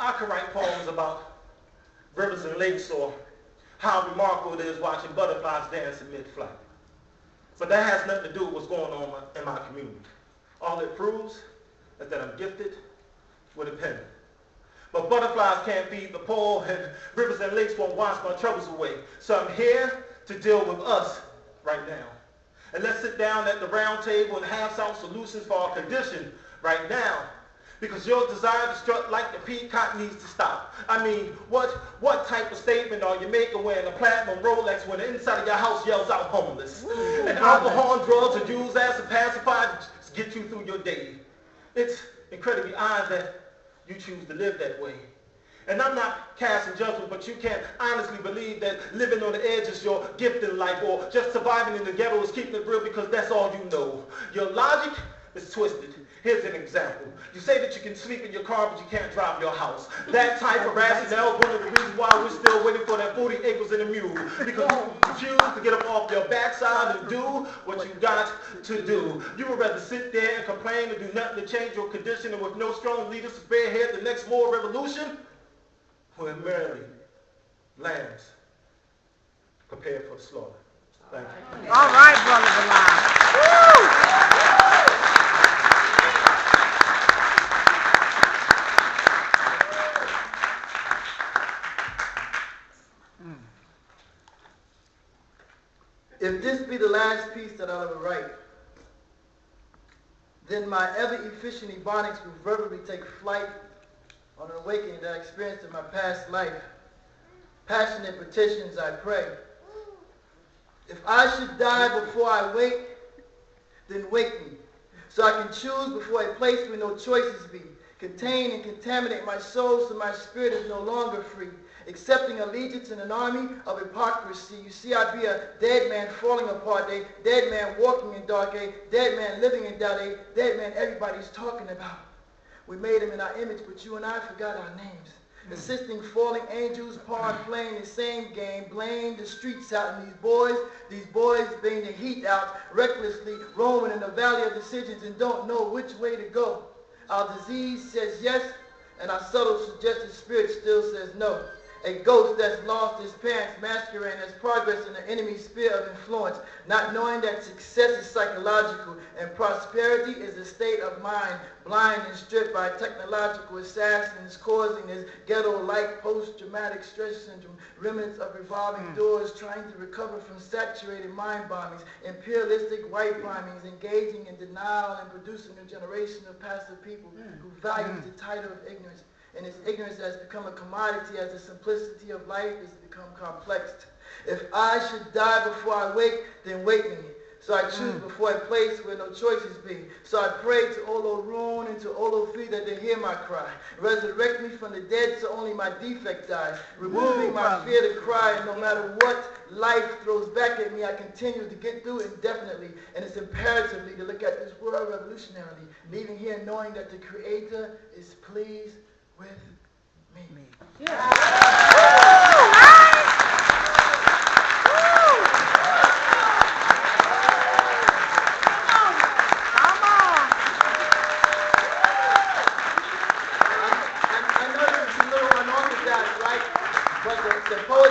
I could write poems about rivers and lakes or how remarkable it is watching butterflies dance in mid-flight. But that has nothing to do with what's going on in my community. All it proves is that I'm gifted with a pen. But butterflies can't feed the poor, and rivers and lakes won't wash my troubles away. So I'm here to deal with us right now. And let's sit down at the round table and hash out solutions for our condition right now. Because your desire to strut like the peacock needs to stop. I mean, what type of statement are you making wearing a platinum Rolex when the inside of your house yells out homeless? And alcohol and drugs are used as a pacifier to get you through your day. It's incredibly odd that you choose to live that way. And I'm not casting judgment, but you can't honestly believe that living on the edge is your gift in life, or just surviving in the ghetto is keeping it real because that's all you know. Your logic is twisted. Here's an example. You say that you can sleep in your car, but you can't drive your house. That type of rationale is one of the reasons why we're still waiting for that 40 acres and a mule. Because you refuse to get up off your backside and do what you got to do. You would rather sit there and complain and do nothing to change your condition, and with no strong leaders to spearhead the next more revolution, we're merely lambs prepared for the slaughter. Thank you. All right, Brother Bilaal. If this be the last piece that I'll ever write, then my ever-efficient ebonics will verbally take flight on an awakening that I experienced in my past life. Passionate petitions I pray. If I should die before I wake, then wake me, so I can choose before a place where no choices be. Contain and contaminate my soul so my spirit is no longer free. Accepting allegiance in an army of hypocrisy. You see, I'd be a dead man falling apart, a dead man walking in dark, a dead man living in doubt, a dead man everybody's talking about. We made him in our image, but you and I forgot our names. Assisting falling angels, pawn playing the same game, blame the streets out, and these boys bring the heat out, recklessly roaming in the valley of decisions and don't know which way to go. Our disease says yes, and our subtle suggested spirit still says no. A ghost that's lost his pants, masquerading as progress in the enemy's sphere of influence, not knowing that success is psychological and prosperity is a state of mind, blind and stripped by technological assassins, causing this ghetto-like post-traumatic stress syndrome, remnants of revolving doors, trying to recover from saturated mind bombings, imperialistic white primings, engaging in denial and producing a generation of passive people who values the title of ignorance. And its ignorance has become a commodity as the simplicity of life has become complex. If I should die before I wake, then wake me. So I choose before a place where no choices be. So I pray to Olorun and to Olofi that they hear my cry. Resurrect me from the dead so only my defect dies. Removing my fear to cry, and no matter what life throws back at me, I continue to get through indefinitely. And it's imperatively to look at this world revolutionarily, leaving here knowing that the Creator is pleased with me. Yeah.